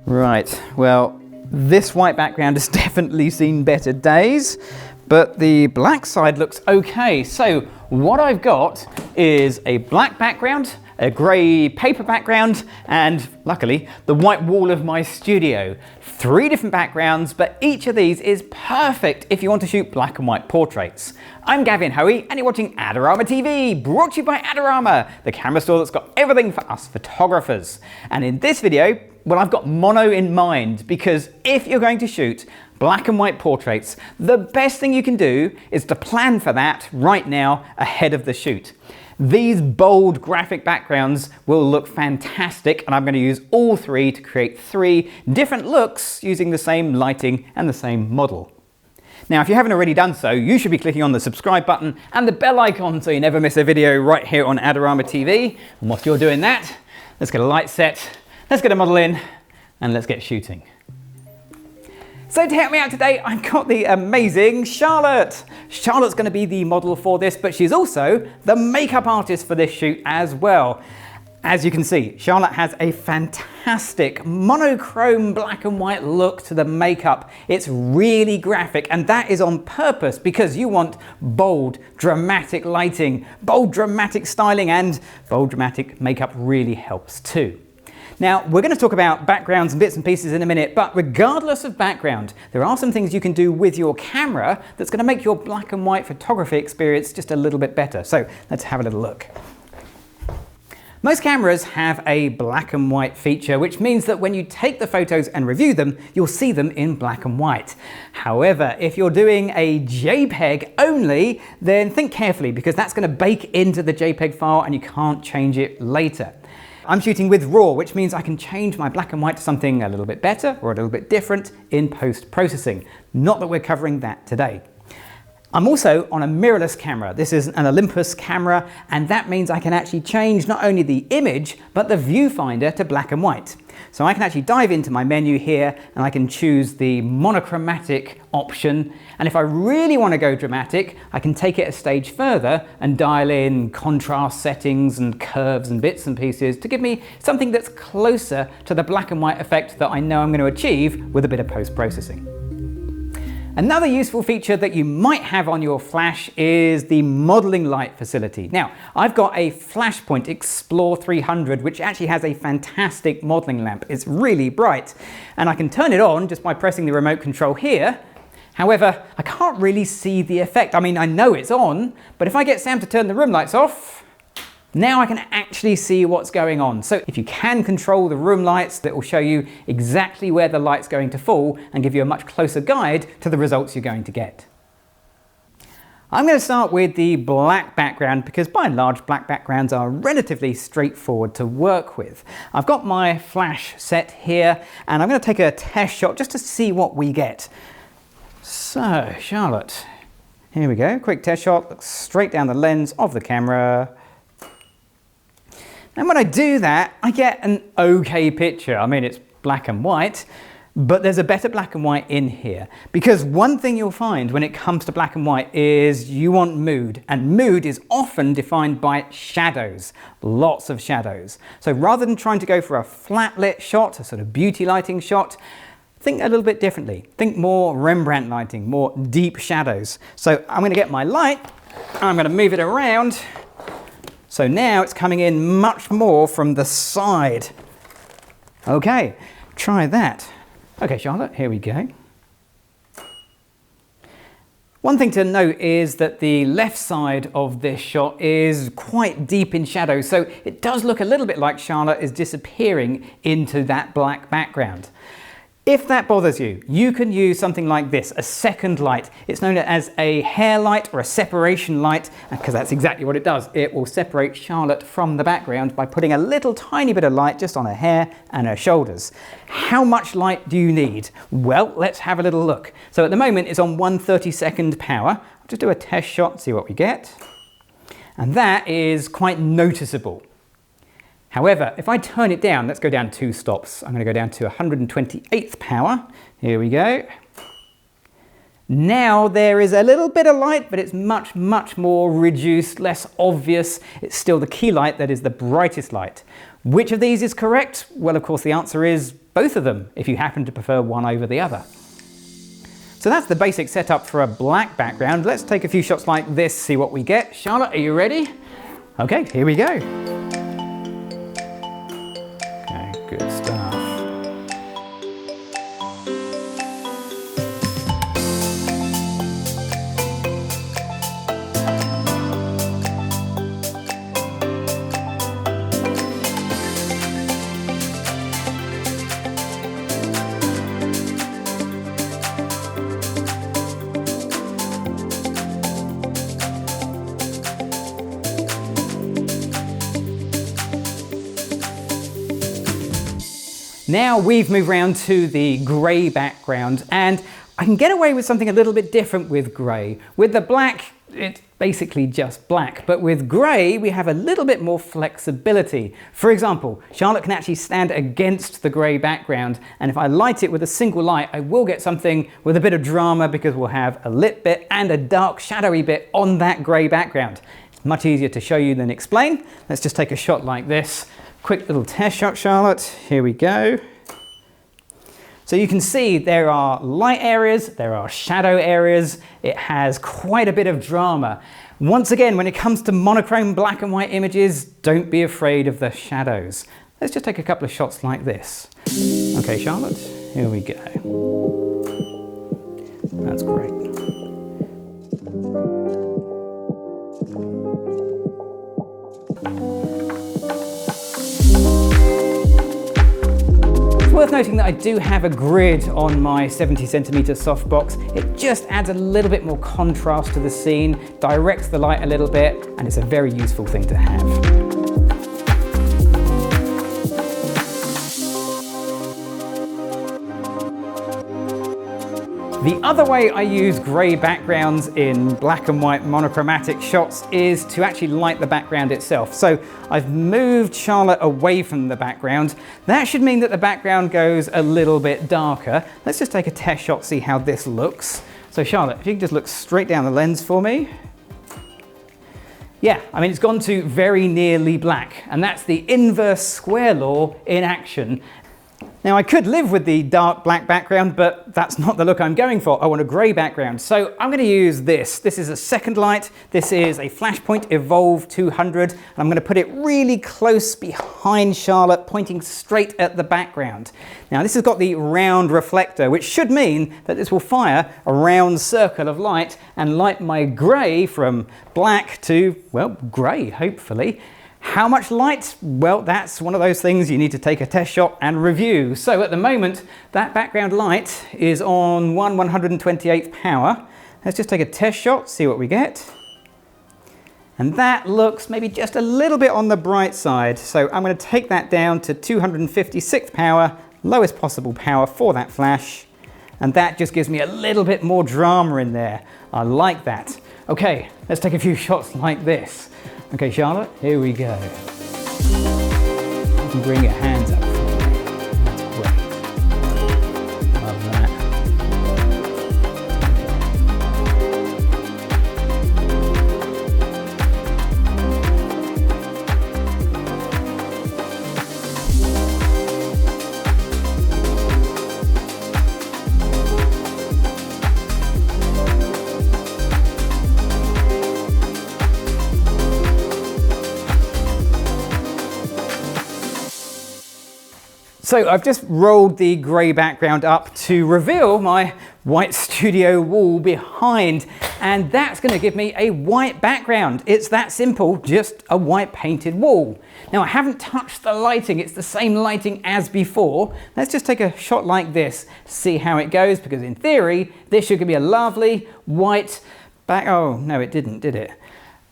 Right, well, this white background has definitely seen better days, but the black side looks okay. So what I've got is a black background, a grey paper background, and luckily the white wall of my studio. 3 different backgrounds, but each of these is perfect if you want to shoot black and white portraits. I'm Gavin Hoey and you're watching Adorama TV, brought to you by Adorama, the camera store that's got everything for us photographers. And in this video, well, I've got mono in mind, because if you're going to shoot black and white portraits, the best thing you can do is to plan for that right now ahead of the shoot. These bold graphic backgrounds will look fantastic, and I'm going to use all 3 to create 3 different looks using the same lighting and the same model. Now, if you haven't already done so, you should be clicking on the subscribe button and the bell icon so you never miss a video right here on Adorama TV. And whilst you're doing that, let's get a light set, let's get a model in, and let's get shooting. So to help me out today, I've got the amazing Charlotte. Charlotte's going to be the model for this, but she's also the makeup artist for this shoot as well. As you can see, Charlotte has a fantastic monochrome black and white look to the makeup. It's really graphic, and that is on purpose because you want bold, dramatic lighting, bold, dramatic styling, and bold, dramatic makeup really helps too. Now, we're going to talk about backgrounds and bits and pieces in a minute, but regardless of background, there are some things you can do with your camera that's going to make your black and white photography experience just a little bit better. So let's have a little look. Most cameras have a black and white feature, which means that when you take the photos and review them, you'll see them in black and white. However, if you're doing a JPEG only, then think carefully, because that's going to bake into the JPEG file and you can't change it later. I'm shooting with RAW, which means I can change my black and white to something a little bit better or a little bit different in post-processing. Not that we're covering that today. I'm also on a mirrorless camera. This is an Olympus camera, and that means I can actually change not only the image, but the viewfinder to black and white. So I can actually dive into my menu here and I can choose the monochromatic option. And if I really want to go dramatic, I can take it a stage further and dial in contrast settings and curves and bits and pieces to give me something that's closer to the black and white effect that I know I'm going to achieve with a bit of post-processing. Another useful feature that you might have on your flash is the modeling light facility. Now, I've got a Flashpoint Explore 300, which actually has a fantastic modeling lamp. It's really bright, and I can turn it on just by pressing the remote control here. However, I can't really see the effect. I mean, I know it's on, but if I get Sam to turn the room lights off, now I can actually see what's going on. So if you can control the room lights, that will show you exactly where the light's going to fall and give you a much closer guide to the results you're going to get. I'm going to start with the black background because by and large black backgrounds are relatively straightforward to work with. I've got my flash set here and I'm going to take a test shot just to see what we get. So Charlotte, here we go, quick test shot, looks straight down the lens of the camera. And when I do that, I get an okay picture. I mean, it's black and white, but there's a better black and white in here. Because one thing you'll find when it comes to black and white is you want mood. And mood is often defined by shadows, lots of shadows. So rather than trying to go for a flat lit shot, a sort of beauty lighting shot, think a little bit differently. Think more Rembrandt lighting, more deep shadows. So I'm going to get my light, I'm going to move it around. So now it's coming in much more from the side. Okay, try that. Okay, Charlotte, here we go. One thing to note is that the left side of this shot is quite deep in shadow, so it does look a little bit like Charlotte is disappearing into that black background. If that bothers you, you can use something like this, a second light. It's known as a hair light or a separation light, because that's exactly what it does. It will separate Charlotte from the background by putting a little tiny bit of light just on her hair and her shoulders. How much light do you need? Well, let's have a little look. So at the moment it's on 1/32 power. I'll just do a test shot, see what we get. And that is quite noticeable. However, if I turn it down, let's go down 2 stops. I'm going to go down to 128th power. Here we go. Now there is a little bit of light, but it's much, much more reduced, less obvious. It's still the key light that is the brightest light. Which of these is correct? Well, of course, the answer is both of them if you happen to prefer one over the other. So that's the basic setup for a black background. Let's take a few shots like this, see what we get. Charlotte, are you ready? Okay, here we go. Okay, good stuff. Now we've moved around to the grey background, and I can get away with something a little bit different with grey. With the black, it's basically just black, but with grey we have a little bit more flexibility. For example, Charlotte can actually stand against the grey background, and if I light it with a single light, I will get something with a bit of drama because we'll have a lit bit and a dark shadowy bit on that grey background. It's much easier to show you than explain. Let's just take a shot like this. Quick little test shot, Charlotte. Here we go. So you can see there are light areas, there are shadow areas. It has quite a bit of drama. Once again, when it comes to monochrome black and white images, don't be afraid of the shadows. Let's just take a couple of shots like this. Okay, Charlotte, here we go. That's great. It's worth noting that I do have a grid on my 70cm softbox. It just adds a little bit more contrast to the scene, directs the light a little bit, and it's a very useful thing to have. The other way I use grey backgrounds in black and white monochromatic shots is to actually light the background itself. So I've moved Charlotte away from the background. That should mean that the background goes a little bit darker. Let's just take a test shot, see how this looks. So Charlotte, if you can just look straight down the lens for me. Yeah, I mean, it's gone to very nearly black, and that's the inverse square law in action. Now I could live with the dark black background, but that's not the look I'm going for. I want a grey background. So I'm going to use this. This is a second light. This is a Flashpoint Evolve 200. And I'm going to put it really close behind Charlotte, pointing straight at the background. Now this has got the round reflector, which should mean that this will fire a round circle of light and light my grey from black to, well, grey, hopefully. How much light? Well, that's one of those things you need to take a test shot and review. So at the moment, that background light is on 1/128th power. Let's just take a test shot, see what we get. And that looks maybe just a little bit on the bright side. So I'm going to take that down to 256th power, lowest possible power for that flash. And that just gives me a little bit more drama in there. I like that. Okay, let's take a few shots like this. Okay, Charlotte, here we go. You can bring your hands up. That's great. Love that. So I've just rolled the grey background up to reveal my white studio wall behind, and that's going to give me a white background. It's that simple, just a white painted wall. Now I haven't touched the lighting, it's the same lighting as before. Let's just take a shot like this, see how it goes, because in theory this should give me a lovely white back. Oh no, it didn't, did it?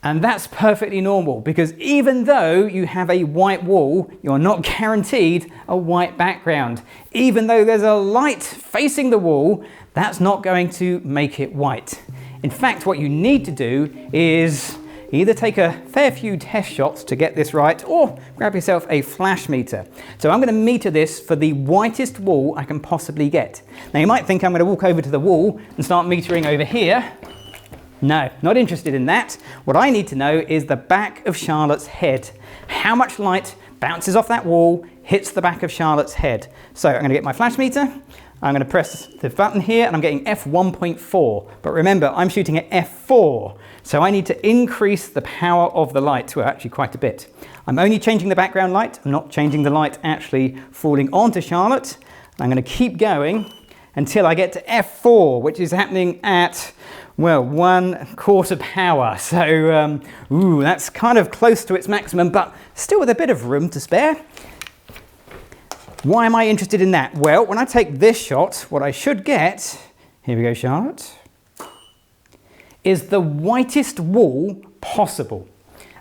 And that's perfectly normal, because even though you have a white wall, you're not guaranteed a white background. Even though there's a light facing the wall, that's not going to make it white. In fact, what you need to do is either take a fair few test shots to get this right, or grab yourself a flash meter. So I'm going to meter this for the whitest wall I can possibly get. Now you might think I'm going to walk over to the wall and start metering over here. No, not interested in that. What I need to know is the back of Charlotte's head. How much light bounces off that wall, hits the back of Charlotte's head. So I'm going to get my flash meter, I'm going to press the button here, and I'm getting f1.4. But remember, I'm shooting at f4, so I need to increase the power of the light, well, actually quite a bit. I'm only changing the background light, I'm not changing the light actually falling onto Charlotte. I'm going to keep going until I get to f4, which is happening at, well, 1/4 power. So, that's kind of close to its maximum, but still with a bit of room to spare. Why am I interested in that? Well, when I take this shot, what I should get, here we go, Charlotte, is the whitest wall possible.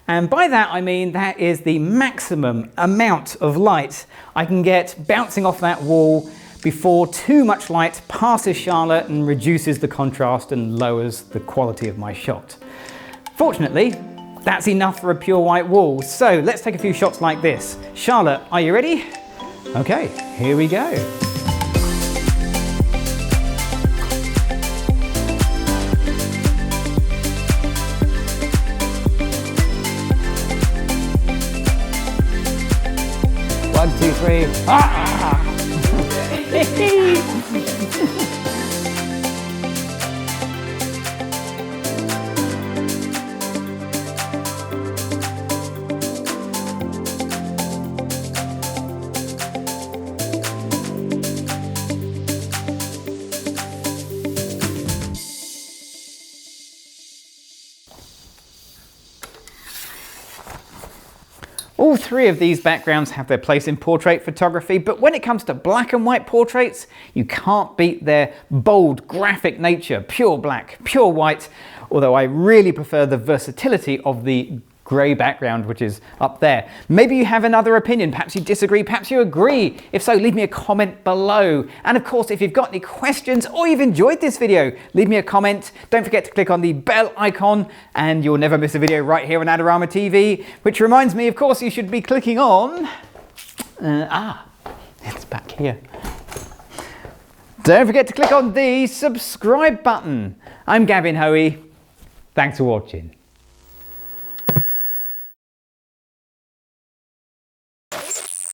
And by that, I mean that is the maximum amount of light I can get bouncing off that wall before too much light passes Charlotte and reduces the contrast and lowers the quality of my shot. Fortunately, that's enough for a pure white wall. So let's take a few shots like this. Charlotte, are you ready? Okay, here we go. One, two, three. Ah! All three of these backgrounds have their place in portrait photography, but when it comes to black and white portraits, you can't beat their bold, graphic nature, pure black, pure white, although I really prefer the versatility of the grey background, which is up there. Maybe you have another opinion, perhaps you disagree, perhaps you agree. If so, leave me a comment below. And of course, if you've got any questions or you've enjoyed this video, leave me a comment. Don't forget to click on the bell icon and you'll never miss a video right here on Adorama TV, which reminds me, of course, you should be clicking on, it's back here. Don't forget to click on the subscribe button. I'm Gavin Hoey. Thanks for watching.